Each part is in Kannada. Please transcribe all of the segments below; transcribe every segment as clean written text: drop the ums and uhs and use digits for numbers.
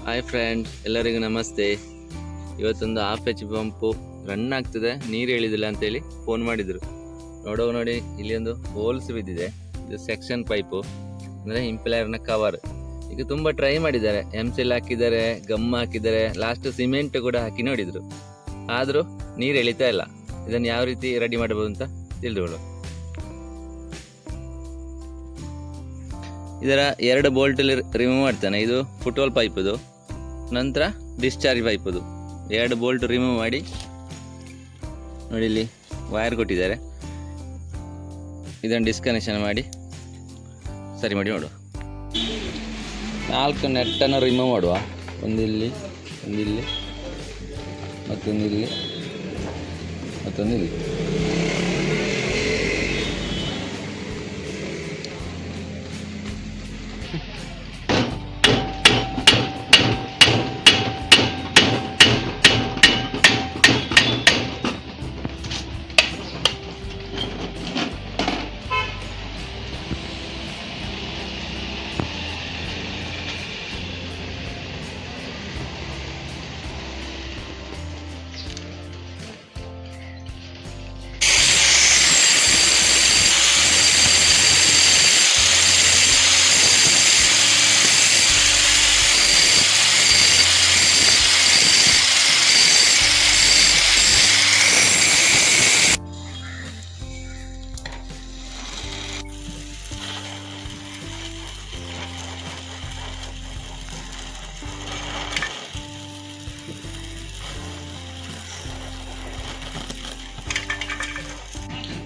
ಹಾಯ್ ಫ್ರೆಂಡ್, ಎಲ್ಲರಿಗೂ ನಮಸ್ತೆ. ಇವತ್ತೊಂದು ಹಾಫ್ ಎಚ್ ಪಂಪು ರನ್ ಆಗ್ತದೆ, ನೀರು ಇಳಿದಿಲ್ಲ ಅಂತೇಳಿ ಫೋನ್ ಮಾಡಿದರು. ನೋಡಿ ಇಲ್ಲಿ ಒಂದು ಹೋಲ್ಸ್ ಬಿದ್ದಿದೆ. ಇದು ಸೆಕ್ಷನ್ ಪೈಪು, ಅಂದರೆ ಇಂಪ್ಲೈರ್ನ ಕವರ್. ಈಗ ತುಂಬ ಟ್ರೈ ಮಾಡಿದ್ದಾರೆ, ಎಂಸೆಲ್ ಹಾಕಿದ್ದಾರೆ, ಗಮ್ ಹಾಕಿದ್ದಾರೆ, ಲಾಸ್ಟ್ ಸಿಮೆಂಟ್ ಕೂಡ ಹಾಕಿ ನೋಡಿದರು. ಆದರೂ ನೀರು ಎಳಿತಾ ಇಲ್ಲ. ಇದನ್ನು ಯಾವ ರೀತಿ ರೆಡಿ ಮಾಡಬಹುದು ಅಂತ ತಿಳಿದುಕೊಳ್ಳು. ಇದರ 2 ಬೋಲ್ಟ್ ರಿಮೂವ್ ಮಾಡ್ತಾನೆ. ಇದು ಫುಟ್ವಾಲ್ ಪೈಪದು, ನಂತರ ಡಿಸ್ಚಾರ್ಜ್ ಪೈಪದು 2 ಬೋಲ್ಟ್ ರಿಮೂವ್ ಮಾಡಿ ನೋಡಿ, ಇಲ್ಲಿ ವೈರ್ ಕೊಟ್ಟಿದ್ದಾರೆ. ಇದನ್ನು ಡಿಸ್ಕನೆಕ್ಷನ್ ಮಾಡಿ ಸರಿ ಮಾಡಿ ನೋಡುವ. 4 ನೆಟ್ಟನ್ನು ರಿಮೂವ್ ಮಾಡುವ. ಒಂದಿಲ್ಲಿ, ಮತ್ತೊಂದಿಲ್ಲಿ, ಮತ್ತೊಂದಿಲ್ಲಿ.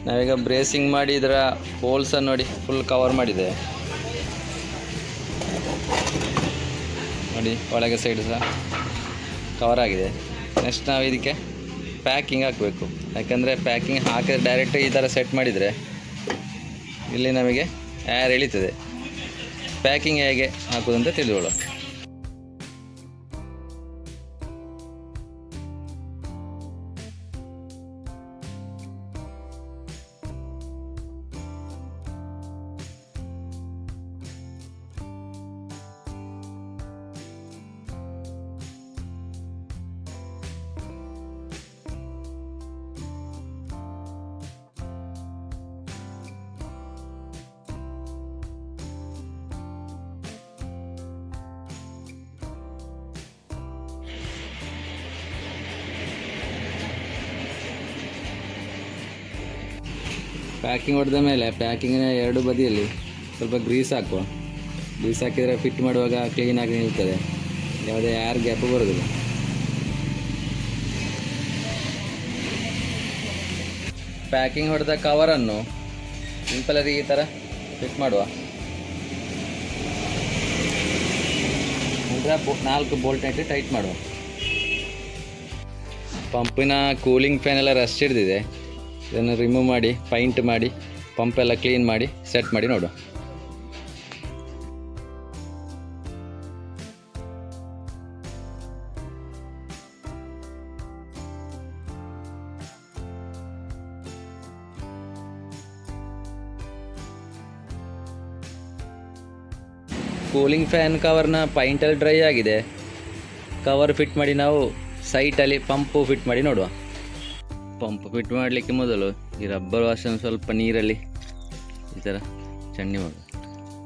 ನಾವೀಗ ಬ್ರೇಸಿಂಗ್ ಮಾಡಿ ಇದರ ಹೋಲ್ಸನ್ನು ನೋಡಿ ಫುಲ್ ಕವರ್ ಮಾಡಿದೆ ನೋಡಿ, ಒಳಗೆ ಸೈಡ್ ಸಹ ಕವರ್ ಆಗಿದೆ. ನೆಕ್ಸ್ಟ್ ನಾವು ಇದಕ್ಕೆ ಪ್ಯಾಕಿಂಗ್ ಹಾಕಬೇಕು. ಯಾಕಂದರೆ ಪ್ಯಾಕಿಂಗ್ ಹಾಕಿದ್ರೆ ಡೈರೆಕ್ಟ್ ಈ ಥರ ಸೆಟ್ ಮಾಡಿದರೆ ಇಲ್ಲಿ ನಮಗೆ ಏರ್ ಎಳೀತದೆ. ಪ್ಯಾಕಿಂಗ್ ಹೇಗೆ ಹಾಕೋದು ಅಂತ ತಿಳಿದುಕೊಳ್ಳೋ. ಪ್ಯಾಕಿಂಗ್ ಹೊಡೆದ ಮೇಲೆ ಪ್ಯಾಕಿಂಗಿನ 2 ಬದಿಯಲ್ಲಿ ಸ್ವಲ್ಪ ಗ್ರೀಸ್ ಹಾಕುವ. ಗ್ರೀಸ್ ಹಾಕಿದರೆ ಫಿಟ್ ಮಾಡುವಾಗ ಕ್ಲೀನಾಗಿ ನಿಲ್ತದೆ, ಯಾವುದೇ ಏರ್ ಗ್ಯಾಪ್ ಬರೋದಿಲ್ಲ. ಪ್ಯಾಕಿಂಗ್ ಹೊಡೆದ ಕವರನ್ನು ಸಿಂಪಲಾಗಿ ಈ ಥರ ಫಿಟ್ ಮಾಡುವ. ನಂತರ 4 ಬೋಲ್ಟ್ ಹಾಕಿ ಟೈಟ್ ಮಾಡುವ. ಪಂಪಿನ ಕೂಲಿಂಗ್ ಫ್ಯಾನ್ ಎಲ್ಲ ರಸ್ಟ್ ಹಿಡಿದಿದೆ. ಇದನ್ನು ರಿಮೂವ್ ಮಾಡಿ, ಪೈಂಟ್ ಮಾಡಿ, ಪಂಪೆಲ್ಲ ಕ್ಲೀನ್ ಮಾಡಿ ಸೆಟ್ ಮಾಡಿ ನೋಡು. ಕೂಲಿಂಗ್ ಫ್ಯಾನ್ ಕವರ್ನ ಪೈಂಟಲ್ಲಿ ಡ್ರೈ ಆಗಿದೆ. ಕವರ್ ಫಿಟ್ ಮಾಡಿ ನಾವು ಸೈಟಲ್ಲಿ ಪಂಪು ಫಿಟ್ ಮಾಡಿ ನೋಡುವ. ಪಂಪ್ ಫಿಟ್ ಮಾಡಲಿಕ್ಕೆ ಮೊದಲು ಈ ರಬ್ಬರ್ ವಾಶನ್ನು ಸ್ವಲ್ಪ ನೀರಲ್ಲಿ ಈ ಥರ ಚಂಡಿ ಮಾಡುವ.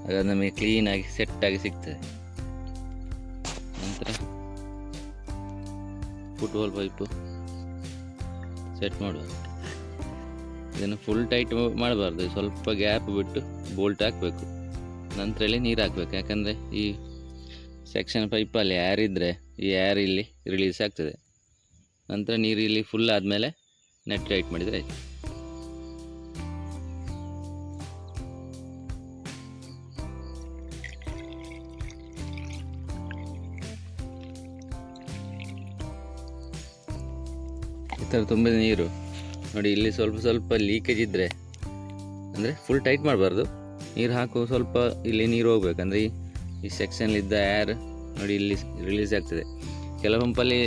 ಹಾಗಾದ್ರೆ ನಮಗೆ ಕ್ಲೀನಾಗಿ ಸೆಟ್ಟಾಗಿ ಸಿಗ್ತದೆ. ನಂತರ ಫುಟ್ವಾಲ್ ಪೈಪು ಸೆಟ್ ಮಾಡುವ. ಇದನ್ನು ಫುಲ್ ಟೈಟ್ ಮಾಡಬಾರ್ದು, ಸ್ವಲ್ಪ ಗ್ಯಾಪ್ ಬಿಟ್ಟು ಬೋಲ್ಟ್ ಹಾಕಬೇಕು. ನಂತರ ಇಲ್ಲಿ ನೀರು ಹಾಕಬೇಕು. ಯಾಕಂದರೆ ಈ ಸೆಕ್ಷನ್ ಪೈಪಲ್ಲಿ ಏರ್ ಇದ್ದರೆ ಈ ಏರ್ ಇಲ್ಲಿ ರಿಲೀಸ್ ಆಗ್ತದೆ. ನಂತರ ನೀರು ಇಲ್ಲಿ ಫುಲ್ ಆದಮೇಲೆ ನೆಟ್ ಟೈಟ್ ಮಾಡಿದರೆ ಆಯಿತು. ಈ ಥರ ತುಂಬಿದ ನೀರು ನೋಡಿ, ಇಲ್ಲಿ ಸ್ವಲ್ಪ ಲೀಕೇಜ್ ಇದ್ದರೆ, ಅಂದರೆ ಫುಲ್ ಟೈಟ್ ಮಾಡಬಾರ್ದು, ನೀರು ಹಾಕುವ ಸ್ವಲ್ಪ ಇಲ್ಲಿ ನೀರು ಹೋಗ್ಬೇಕಂದ್ರೆ ಈ ಸೆಕ್ಷನ್ಲಿದ್ದ ಏರ್ ನೋಡಿ ಇಲ್ಲಿ ರಿಲೀಸ್ ಆಗ್ತದೆ. ಕೆಲವು ಪಂಪಲ್ಲಿ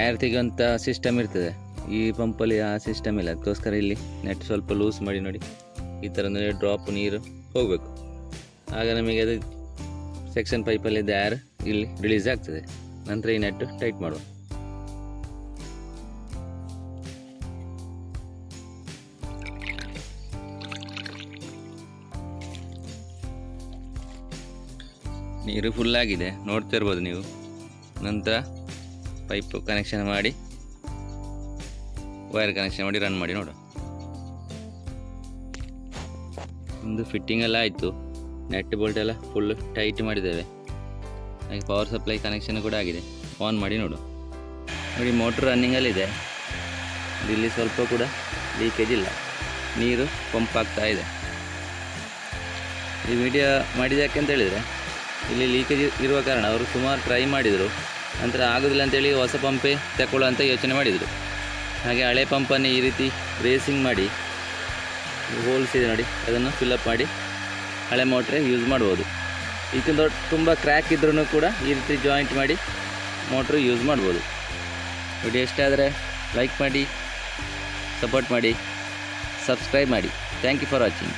ಏರ್ ತೆಗೆಯುವಂಥ ಸಿಸ್ಟಮ್ ಇರ್ತದೆ, ಈ ಪಂಪಲ್ಲಿ ಆ ಸಿಸ್ಟಮ್ ಇಲ್ಲ. ಅದಕ್ಕೋಸ್ಕರ ಇಲ್ಲಿ ನೆಟ್ ಸ್ವಲ್ಪ ಲೂಸ್ ಮಾಡಿ ನೋಡಿ, ಈ ಥರ ಡ್ರಾಪ್ ನೀರು ಹೋಗಬೇಕು. ಆಗ ನಮಗೆ ಅದು ಸೆಕ್ಷನ್ ಪೈಪಲ್ಲಿದ್ದ ಏರ್ ಇಲ್ಲಿ ರಿಲೀಸ್ ಆಗ್ತದೆ. ನಂತರ ಈ ನೆಟ್ ಟೈಟ್ ಮಾಡುವ. ನೀರು ಫುಲ್ ಆಗಿದೆ, ನೋಡ್ತಾ ಇರ್ಬೋದು ನೀವು. ನಂತರ ಪೈಪ್ ಕನೆಕ್ಷನ್ ಮಾಡಿ, ವೈರ್ ಕನೆಕ್ಷನ್ ಮಾಡಿ ರನ್ ಮಾಡಿ ನೋಡು. ಒಂದು ಫಿಟ್ಟಿಂಗ್ ಎಲ್ಲ ಆಯಿತು, ನೆಟ್ ಬೋಲ್ಟ್ ಎಲ್ಲ ಫುಲ್ ಟೈಟ್ ಮಾಡಿದ್ದೇವೆ. ಹಾಗೆ ಪವರ್ ಸಪ್ಲೈ ಕನೆಕ್ಷನ್ ಕೂಡ ಆಗಿದೆ. ಆನ್ ಮಾಡಿ ನೋಡು. ನೋಡಿ, ಮೋಟ್ರ್ ರನ್ನಿಂಗಲ್ಲಿದೆ. ಇಲ್ಲಿ ಸ್ವಲ್ಪ ಕೂಡ ಲೀಕೇಜ್ ಇಲ್ಲ, ನೀರು ಪಂಪ್ ಆಗ್ತಾ ಇದೆ. ಈ ವಿಡಿಯೋ ಮಾಡಿದ್ದಕ್ಕೆ ಅಂತ ಹೇಳಿದರೆ, ಇಲ್ಲಿ ಲೀಕೇಜ್ ಇರುವ ಕಾರಣ ಅವರು ಸುಮಾರು ಟ್ರೈ ಮಾಡಿದರು. ನಂತರ ಆಗೋದಿಲ್ಲ ಅಂತೇಳಿ ಹೊಸ ಪಂಪೇ ತಗೊಳ್ಳೋ ಅಂತ ಯೋಚನೆ ಮಾಡಿದರು. ಹಾಗೆ ಹಳೆ ಪಂಪನ್ನು ಈ ರೀತಿ ರೇಸಿಂಗ್ ಮಾಡಿ ಹೋಲ್ಸ್ ಇದೆ ನೋಡಿ, ಅದನ್ನು ಫಿಲ್ಲಪ್ ಮಾಡಿ ಹಳೆ ಮೋಟ್ರೆ ಯೂಸ್ ಮಾಡ್ಬೋದು. ಈಗ ತುಂಬ ಕ್ರ್ಯಾಕ್ ಇದ್ರೂ ಕೂಡ ಈ ರೀತಿ ಜಾಯಿಂಟ್ ಮಾಡಿ ಮೋಟ್ರು ಯೂಸ್ ಮಾಡ್ಬೋದು. ವಿಡಿಯೋ ಇಷ್ಟ ಆದರೆ ಲೈಕ್ ಮಾಡಿ, ಸಪೋರ್ಟ್ ಮಾಡಿ, ಸಬ್ಸ್ಕ್ರೈಬ್ ಮಾಡಿ. Thank you for watching.